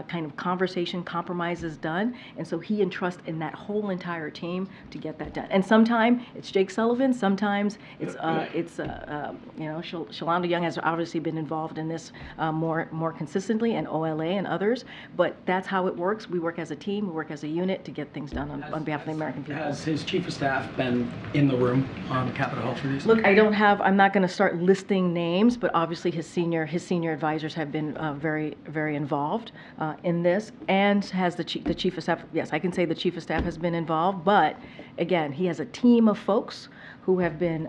kind of compromises done. And so he entrusts in that whole entire team to get that done. And sometimes it's Jake Sullivan, sometimes it's Shalonda Young has obviously been involved in this more consistently, and OLA and others. But that's how it works. We work as a team, we work as a unit to get things done on behalf of the American people. Has his chief of staff been in the room on Capitol Hill for these? Look, I'm not going to start start listing names, but obviously his senior advisors have been very, very involved in this, and has the chief of staff. Yes, I can say the chief of staff has been involved, but again, he has a team of folks who have been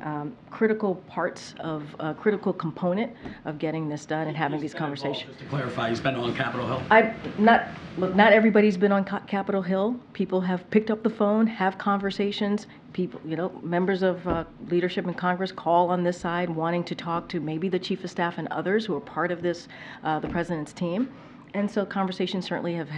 critical parts of critical component of getting this done and having these conversations. Just to clarify, he's been on Capitol Hill? Not everybody's been on Capitol Hill. People have picked up the phone, have conversations. People, members of leadership in Congress call on this side wanting to talk to maybe the chief of staff and others who are part of this, the president's team. And so conversations certainly have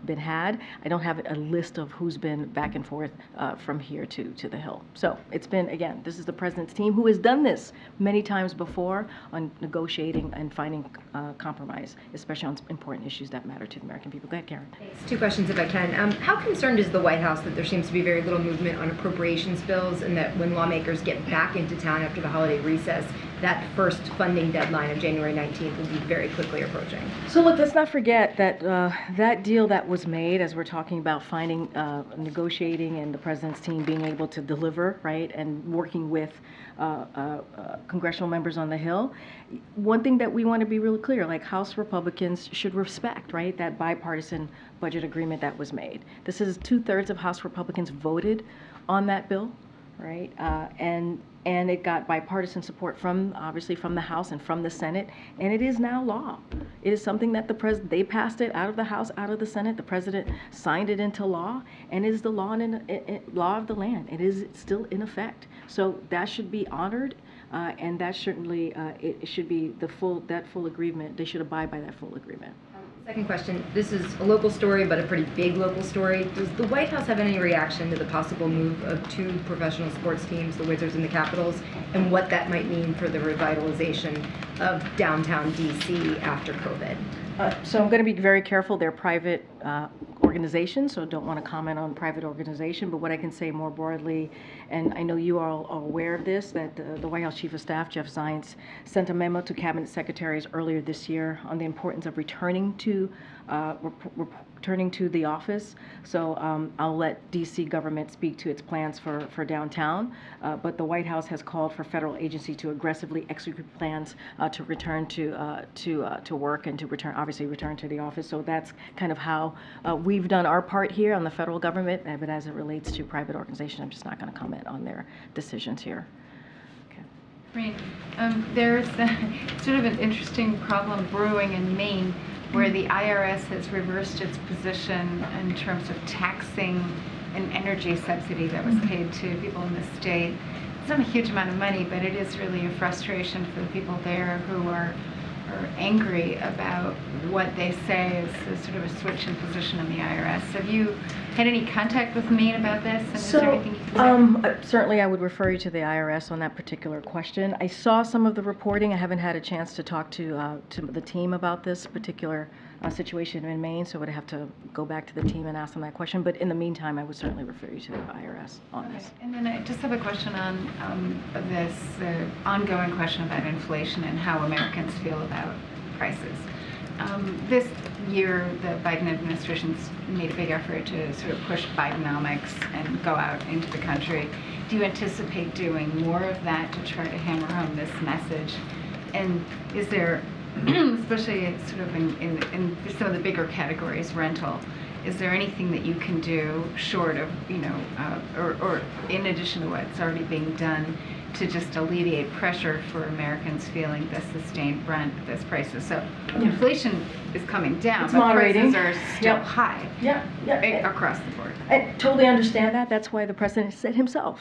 been had. I don't have a list of who's been back and forth from here to the Hill. So it's been, again, this is the president's team who has done this many times before on negotiating and finding compromise, especially on important issues that matter to the American people. Go ahead, Karen. Thanks. Two questions if I can. How concerned is the White House that there seems to be very little movement on appropriations bills, and that when lawmakers get back into town after the holiday recess, that first funding deadline of January 19th will be very quickly approaching? So look, let's not forget that that deal that was made, as we're talking about finding, negotiating, and the president's team being able to deliver, right, and working with congressional members on the Hill. One thing that we want to be really clear, like House Republicans should respect, right, that bipartisan budget agreement that was made. This is 2/3 of House Republicans voted on that bill, right, and it got bipartisan support obviously from the House and from the Senate, and it is now law. It is something that they passed it out of the House, out of the Senate. The president signed it into law, and it is the law law of the land. It is still in effect. So that should be honored, and that certainly it should be that full agreement. They should abide by that full agreement. Second question, this is a local story, but a pretty big local story. Does the White House have any reaction to the possible move of 2 professional sports teams, the Wizards and the Capitals, and what that might mean for the revitalization of downtown DC after COVID? So I'm going to be very careful. They're private organizations, so don't want to comment on private organization. But what I can say more broadly, and I know you all are aware of this, that the White House Chief of Staff, Jeff Zients, sent a memo to cabinet secretaries earlier this year on the importance of returning to the office. So I'll let DC government speak to its plans for downtown, but the White House has called for federal agencies to aggressively execute plans to return to work and to return to the office. So that's kind of how we've done our part here on the federal government, but as it relates to private organizations, I'm just not going to comment on their decisions here. Right. There's sort of an interesting problem brewing in Maine, where the IRS has reversed its position in terms of taxing an energy subsidy that was paid to people in the state. It's not a huge amount of money, but it is really a frustration for the people there who are angry about what they say is sort of a switch in position on the IRS. Have you had any contact with Maine about this? And is there anything you can say? Certainly I would refer you to the IRS on that particular question. I saw some of the reporting. I haven't had a chance to talk to the team about this particular situation in Maine, so I would have to go back to the team and ask them that question. But in the meantime, I would certainly refer you to the IRS on this. And then I just have a question on this ongoing question about inflation and how Americans feel about prices. This year, the Biden administration's made a big effort to sort of push Bidenomics and go out into the country. Do you anticipate doing more of that to try to hammer home this message? And is there, especially sort of in some of the bigger categories, rental, is there anything that you can do short of, or in addition to what's already being done to just alleviate pressure for Americans feeling the sustained brunt of this prices? So inflation is coming down, it's but moderating. prices are still high across the board. I totally understand that. That's why the president said himself,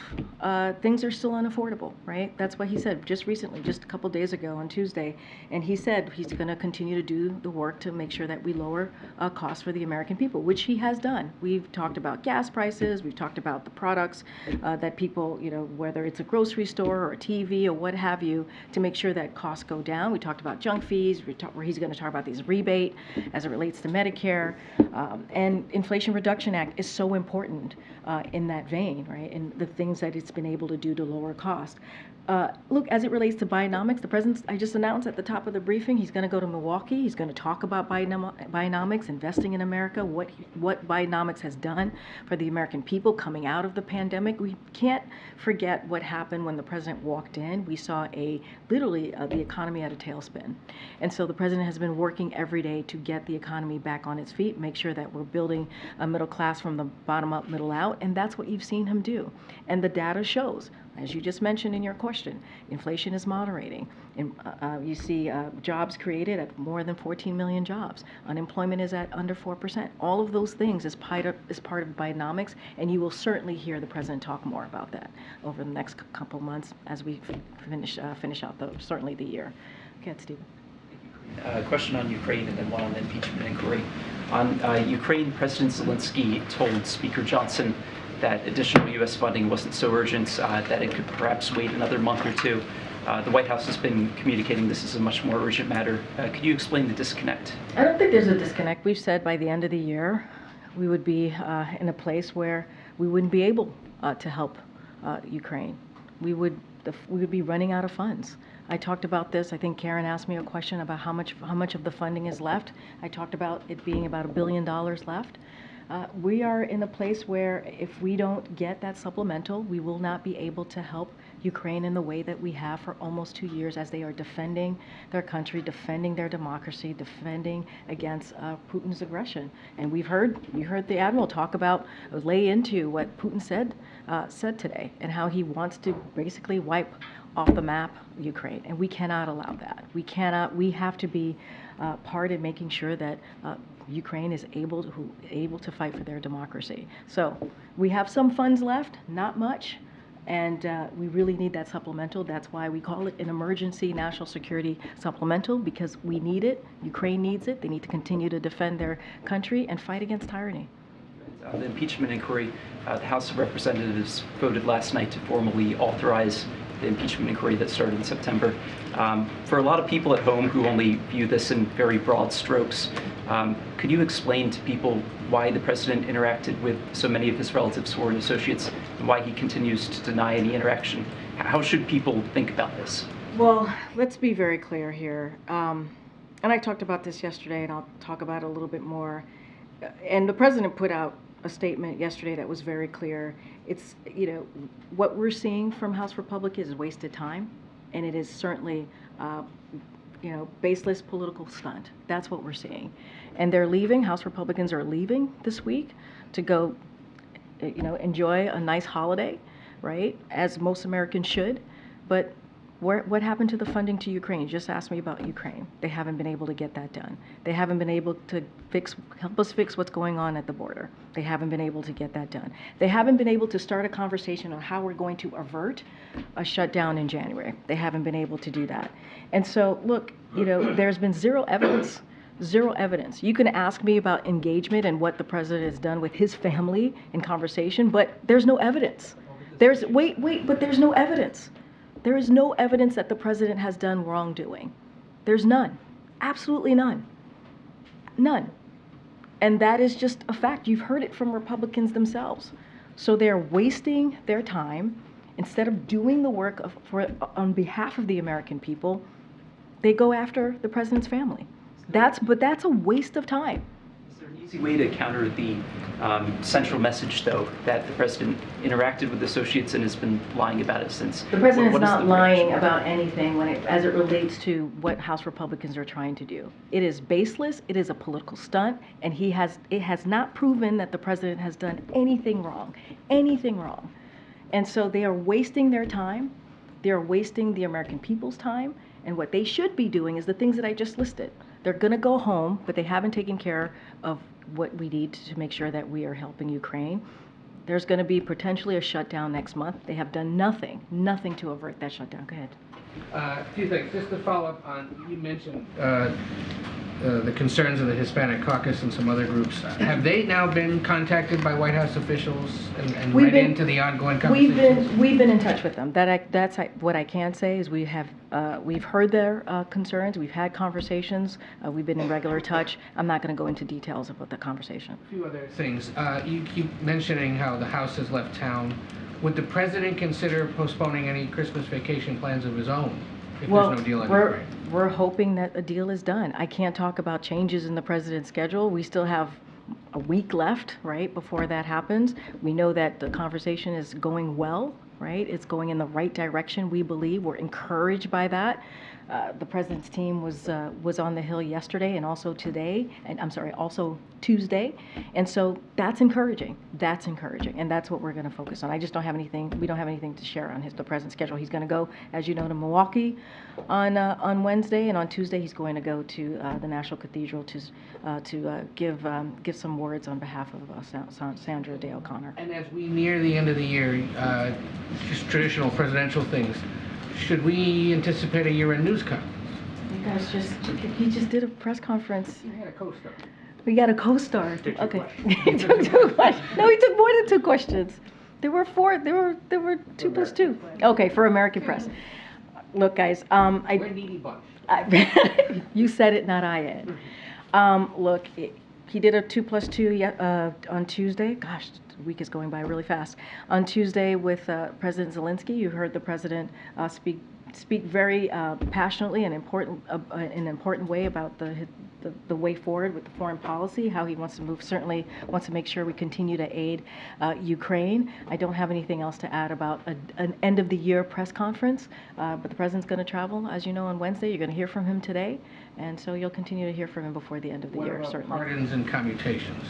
things are still unaffordable, right? That's why he said just recently, just a couple days ago on Tuesday, and he said he's going to continue to do the work to make sure that we lower costs for the American people, which he has done. We've talked about gas prices, we've talked about the products that people, whether it's a grocery store or a TV or what have you, to make sure that costs go down. We talked about junk fees, where he's going to talk about these rebate as it relates to Medicare, and Inflation Reduction Act is so important in that vein, right? And the things that it's been able to do to lower cost. Look, as it relates to Bidenomics, the president, I just announced at the top of the briefing, he's going to go to Milwaukee. He's going to talk about Bidenomics, investing in America, what Bidenomics has done for the American people coming out of the pandemic. We can't forget what happened when the president president walked in, we saw literally the economy at a tailspin. And so the president has been working every day to get the economy back on its feet, make sure that we're building a middle class from the bottom up, middle out, and that's what you've seen him do. And the data shows, as you just mentioned in your question, inflation is moderating. And, you see jobs created at more than 14 million jobs. Unemployment is at under 4%. All of those things is part of Bidenomics, and you will certainly hear the president talk more about that over the next couple months as we finish out certainly the year. Okay, Stephen. A question on Ukraine and then one on the impeachment inquiry. On Ukraine, President Zelensky told Speaker Johnson that additional U.S. funding wasn't so urgent that it could perhaps wait another month or two. The White House has been communicating this is a much more urgent matter. Could you explain the disconnect? I don't think there's a disconnect. We've said by the end of the year, we would be in a place where we wouldn't be able to help Ukraine. We would be running out of funds. I talked about this. I think Karen asked me a question about how much of the funding is left. I talked about it being about $1 billion left. We are in a place where if we don't get that supplemental, we will not be able to help Ukraine in the way that we have for almost 2 years as they are defending their country, defending their democracy, defending against Putin's aggression. And we heard the Admiral lay into what Putin said today and how he wants to basically wipe off the map Ukraine. And we cannot allow that. We have to be part in making sure that Ukraine is able to fight for their democracy. So we have some funds left, not much, and we really need that supplemental. That's why we call it an emergency national security supplemental, because we need it. Ukraine needs it. They need to continue to defend their country and fight against tyranny. The impeachment inquiry, the House of Representatives voted last night to formally authorize the impeachment inquiry that started in September. For a lot of people at home who only view this in very broad strokes, could you explain to people why the president interacted with so many of his relatives, foreign associates, and why he continues to deny any interaction? How should people think about this? Well, let's be very clear here. And I talked about this yesterday, and I'll talk about it a little bit more. And the president put out a statement yesterday that was very clear. It's, what we're seeing from House Republicans is wasted time, and it is certainly, baseless political stunt. That's what we're seeing. And they're leaving, House Republicans are leaving this week to go, enjoy a nice holiday, right, as most Americans should. But what happened to the funding to Ukraine? You just asked me about Ukraine. They haven't been able to get that done. They haven't been able to help us fix what's going on at the border. They haven't been able to get that done. They haven't been able to start a conversation on how we're going to avert a shutdown in January. They haven't been able to do that. And so, look, there's been zero evidence. Zero evidence. You can ask me about engagement and what the president has done with his family in conversation, but there's no evidence. But there's no evidence. There is no evidence that the president has done wrongdoing. There's none. Absolutely none. None. And that is just a fact. You've heard it from Republicans themselves. So they're wasting their time. Instead of doing the work on behalf of the American people, they go after the president's family. That's a waste of time. Is there an easy way to counter the central message, though, that the president interacted with associates and has been lying about it since? The president is not lying about anything as it relates to what House Republicans are trying to do. It is baseless, it is a political stunt, and it has not proven that the president has done anything wrong. Anything wrong. And so they are wasting their time. They are wasting the American people's time. And what they should be doing is the things that I just listed. They're going to go home, but they haven't taken care of what we need to make sure that we are helping Ukraine. There's going to be potentially a shutdown next month. They have done nothing to avert that shutdown. Go ahead. A few things. Just to follow up on, you mentioned the concerns of the Hispanic caucus and some other groups. Have they now been contacted by White House officials and read into the ongoing conversations? We've been in touch with them. That's what I can say is we've heard their concerns. We've had conversations. We've been in regular touch. I'm not going to go into details about the conversation. A few other things. You keep mentioning how the House has left town. Would the president consider postponing any Christmas vacation plans of his own if there's no deal on Ukraine? We're hoping that a deal is done. I can't talk about changes in the president's schedule. We still have a week left, right, before that happens. We know that the conversation is going well right? It's going in the right direction, we believe. We're encouraged by that. The president's team was on the Hill yesterday and also today, and I'm sorry, also Tuesday. And so that's encouraging. That's encouraging. And that's what we're going to focus on. I just don't have anything, we don't have anything to share on the president's schedule. He's going to go, as you know, to Milwaukee on Wednesday, and on Tuesday he's going to go to the National Cathedral to give some words on behalf of Sandra Day O'Connor. And as we near the end of the year, just traditional presidential things, should we anticipate a year-end news conference? You guys he just did a press conference. You had a co-star. We got a co-star. Okay. He took 2 questions. No, he took more than 2 questions. There were 4. There were 2 plus 2. Okay, for American Press. Look, guys. We're a needy bunch. You said it, not I did. Look, he did a 2 plus 2 on Tuesday. Gosh, the week is going by really fast. On Tuesday with President Zelensky, you heard the president speak very passionately and in an important way about the way forward with the foreign policy, how he wants to move, certainly wants to make sure we continue to aid Ukraine. I don't have anything else to add about an end of the year press conference, but the president's going to travel, as you know, on Wednesday. You're going to hear from him today, and so you'll continue to hear from him before the end of the year, certainly. Pardons and commutations?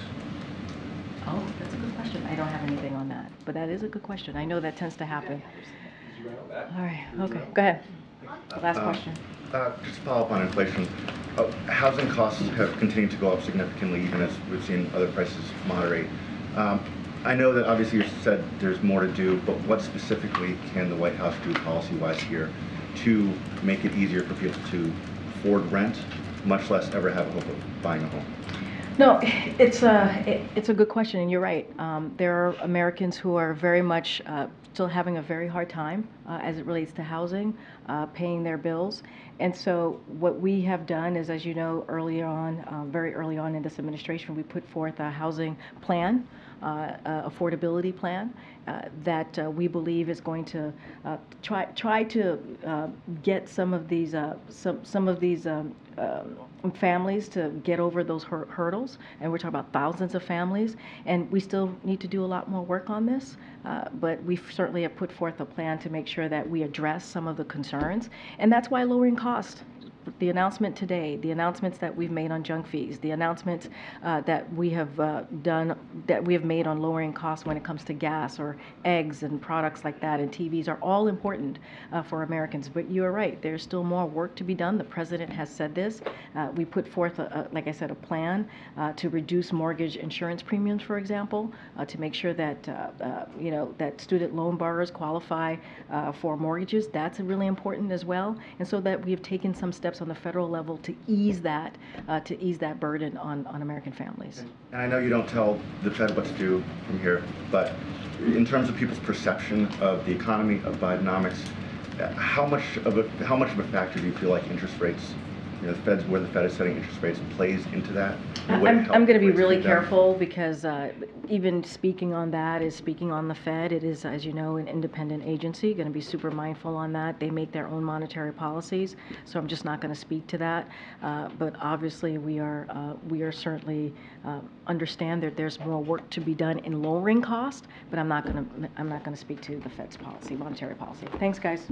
Oh, that's a good question. I don't have anything on that, but that is a good question. I know that tends to happen. All right, okay, go ahead. Last question. Just to follow up on inflation. Housing costs have continued to go up significantly, even as we've seen other prices moderate. I know that obviously you said there's more to do, but what specifically can the White House do policy-wise here to make it easier for people to afford rent, much less ever have a hope of buying a home? No, it's a good question, and you're right. There are Americans who are very much still having a very hard time as it relates to housing, paying their bills. And so what we have done is, as you know, very early on in this administration, we put forth a housing plan, affordability plan that we believe is going to try to get some of these families to get over those hurdles, and we're talking about thousands of families, and we still need to do a lot more work on this, but we certainly have put forth a plan to make sure that we address some of the concerns, and that's why lowering cost. The announcement today, the announcements that we've made on junk fees, the announcements that we have made on lowering costs when it comes to gas or eggs and products like that and TVs are all important for Americans. But you are right, there's still more work to be done. The president has said this. We put forth, like I said, a plan to reduce mortgage insurance premiums, for example, to make sure that that student loan borrowers qualify for mortgages. That's really important as well, and so that we have taken some steps on the federal level to ease that burden on American families. And I know you don't tell the Fed what to do from here, but in terms of people's perception of the economy, of Bidenomics, how much of a factor do you feel like interest rates, where the Fed is setting interest rates, plays into that? I'm going to be really careful because even speaking on that is speaking on the Fed. It is, as you know, an independent agency, going to be super mindful on that. They make their own monetary policies, so I'm just not going to speak to that. But obviously, we are certainly understand that there's more work to be done in lowering cost. But I'm not going to speak to the Fed's policy, monetary policy. Thanks, guys.